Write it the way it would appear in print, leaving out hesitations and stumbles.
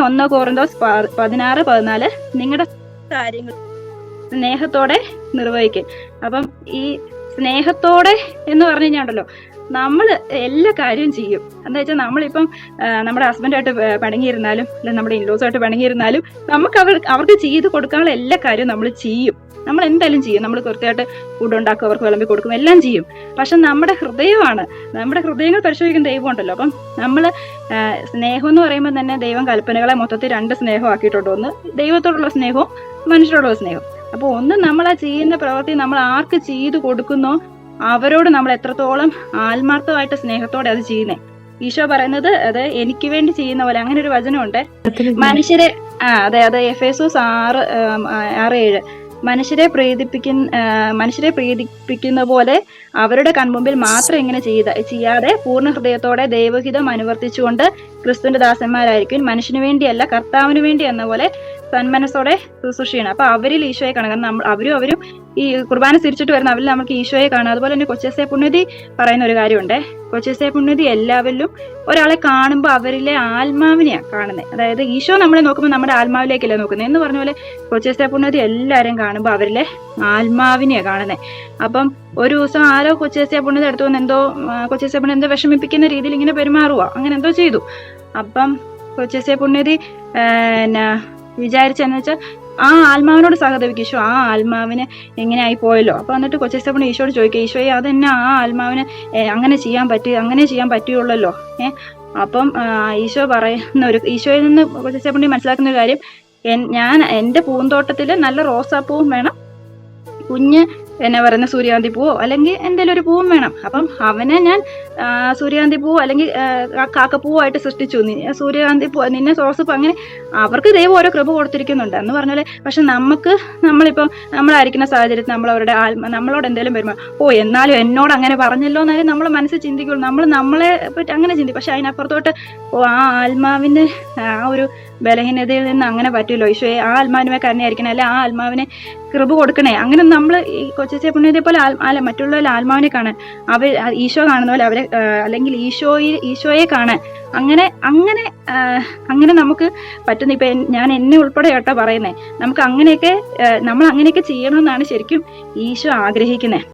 1 Korinthos 16:14 നിങ്ങളുടെ കാര്യങ്ങൾ സ്നേഹത്തോടെ നിർവഹിക്കും. അപ്പം ഈ സ്നേഹത്തോടെ എന്ന് പറഞ്ഞു കഴിഞ്ഞാണ്ടല്ലോ, നമ്മൾ എല്ലാ കാര്യവും ചെയ്യും. എന്താ വെച്ചാൽ നമ്മളിപ്പം നമ്മുടെ ഹസ്ബൻഡായിട്ട് പിണങ്ങിയിരുന്നാലും അല്ലെങ്കിൽ നമ്മുടെ ഇൻലോസായിട്ട് പിണങ്ങിയിരുന്നാലും നമുക്ക് അവർക്ക് ചെയ്ത് കൊടുക്കാനുള്ള എല്ലാ കാര്യവും നമ്മൾ ചെയ്യും. നമ്മൾ എന്തായാലും ചെയ്യും. നമ്മൾ കൃത്യമായിട്ട് ഫുഡ് ഉണ്ടാക്കും, അവർക്ക് വിളമ്പി കൊടുക്കും, എല്ലാം ചെയ്യും. പക്ഷെ നമ്മുടെ ഹൃദയങ്ങൾ പരിശോധിക്കുന്ന ദൈവം ഉണ്ടല്ലോ. അപ്പം നമ്മൾ സ്നേഹം എന്ന് പറയുമ്പോൾ തന്നെ ദൈവം കൽപ്പനകളെ മൊത്തത്തിൽ 2 സ്നേഹമാക്കിയിട്ടുണ്ട്. ഒന്ന് ദൈവത്തോടുള്ള സ്നേഹവും മനുഷ്യരോടുള്ള സ്നേഹവും. അപ്പോൾ ഒന്ന് നമ്മൾ ആ ചെയ്യുന്ന പ്രവൃത്തി നമ്മൾ ആർക്ക് ചെയ്തു കൊടുക്കുന്നോ അവരോട് നമ്മൾ എത്രത്തോളം ആത്മാർത്ഥമായിട്ട് സ്നേഹത്തോടെ അത് ചെയ്യുന്നേ. ഈശോ പറയുന്നത് അത് എനിക്ക് വേണ്ടി ചെയ്യുന്ന പോലെ, അങ്ങനെ ഒരു വചനമുണ്ട്. മനുഷ്യരെ അതെ എഫേസോസ് 6:7 മനുഷ്യരെ പ്രീതിപ്പിക്കുന്ന പോലെ അവരുടെ കൺമുമ്പിൽ മാത്രം ഇങ്ങനെ ചെയ്യാതെ പൂർണ്ണ ഹൃദയത്തോടെ ദൈവഹിതം അനുവർത്തിച്ചുകൊണ്ട് ക്രിസ്തുവിന്റെ ദാസന്മാരായിരിക്കും. മനുഷ്യന് വേണ്ടിയല്ല, കർത്താവിന് വേണ്ടി എന്ന പോലെ സന്മനസ്സോടെ ശുശ്രൂഷയാണ്. അപ്പൊ അവരിൽ ഈശോയെ കാണുക. കാരണം അവരും ഈ കുർബാന തിരിച്ചിട്ട് വരുന്ന അവരിൽ നമുക്ക് ഈശോയെ കാണുക. അതുപോലെ തന്നെ കൊച്ചേസേ പുണ്യതി പറയുന്ന ഒരു കാര്യമുണ്ട്. കൊച്ചേസേ പുണ്യതി എല്ലാവരിലും ഒരാളെ കാണുമ്പോൾ അവരിലെ ആത്മാവിനെയാണ് കാണുന്നത്. അതായത് ഈശോ നമ്മളെ നോക്കുമ്പോൾ നമ്മുടെ ആത്മാവിലേക്കല്ല നോക്കുന്നത് എന്ന് പറഞ്ഞ പോലെ കൊച്ചേസേ പുണ്യതി എല്ലാവരെയും കാണുമ്പോൾ അവരിലെ ആത്മാവിനെയാണ് കാണുന്നത്. അപ്പം ഒരു ദിവസം ആരോ കൊച്ചേസേ പുണ്യതി എടുത്തു വന്ന് കൊച്ചേസേ പുണ്യതി എന്തോ വിഷമിപ്പിക്കുന്ന രീതിയിൽ ഇങ്ങനെ പെരുമാറുക, അങ്ങനെ എന്തോ ചെയ്തു. അപ്പം കൊച്ചേസേ പുണ്യതി വിചാരിച്ചെന്ന് വെച്ചാൽ ആ ആത്മാവിനോട് സഹതപിക്കും. ഈശോ ആ ആത്മാവിനെ എങ്ങനെ ആയി പോയല്ലോ. അപ്പൊ എന്നിട്ട് കൊച്ചേസേ പുണ്യതി ഈശോയോട് ചോദിക്കുക, ഈശോയെ അതെന്നെ ആ ആത്മാവിനെ അങ്ങനെ ചെയ്യാൻ പറ്റുള്ളല്ലോ. അപ്പം ഈശോ ഈശോയിൽ നിന്ന് കൊച്ചേസേ പുണ്യതി മനസ്സിലാക്കുന്ന ഒരു കാര്യം, എൻ്റെ പൂന്തോട്ടത്തിൽ നല്ല റോസാപ്പൂവും വേണം, കുഞ്ഞ് എന്നെ പറയുന്ന സൂര്യകാന്തി പൂവോ അല്ലെങ്കിൽ എന്തെങ്കിലും ഒരു പൂവും വേണം. അപ്പം അവനെ ഞാൻ സൂര്യകാന്തി പൂവോ അല്ലെങ്കിൽ കാക്കപ്പൂവോ ആയിട്ട് സൃഷ്ടിച്ചു. സൂര്യകാന്തി പൂ, നിന്നെ റോസപ്പൂ, അങ്ങനെ അവർക്ക് ദൈവം ഓരോ കൃപ കൊടുത്തിരിക്കുന്നുണ്ട് എന്ന് പറഞ്ഞാൽ. പക്ഷെ നമ്മളായിരിക്കുന്ന സാഹചര്യത്തിൽ നമ്മളോട് എന്തെങ്കിലും വരുമ്പോൾ എന്നാലും എന്നോട് അങ്ങനെ പറഞ്ഞല്ലോ എന്നാലും നമ്മൾ മനസ്സിൽ ചിന്തിക്കുള്ളൂ. നമ്മളെ പറ്റി അങ്ങനെ ചിന്തിക്കും. പക്ഷെ അതിനപ്പുറത്തോട്ട് ആ ആത്മാവിന് ആ ഒരു ബലഹീനതയിൽ നിന്ന് അങ്ങനെ പറ്റുമല്ലോ. ഈശോയെ ആ ആത്മാവിനെ കരുണയായിരിക്കണേ, അല്ലെ ആ ആത്മാവിനെ കൃപ കൊടുക്കണേ. അങ്ങനെ നമ്മൾ ഈ കൊച്ചേസേ പുണ്യതയെ പോലെ മറ്റുള്ളവരെ ആത്മാവിനെ കാണാൻ, ഈശോ കാണുന്ന പോലെ അവരെ അല്ലെങ്കിൽ ഈശോയെ കാണാൻ അങ്ങനെ നമുക്ക് പറ്റുന്ന. ഇപ്പൊ ഞാൻ എന്നെ ഉൾപ്പെടെ കേട്ടോ പറയുന്നേ, നമ്മൾ അങ്ങനെയൊക്കെ ചെയ്യണമെന്നാണ് ശരിക്കും ഈശോ ആഗ്രഹിക്കുന്നത്.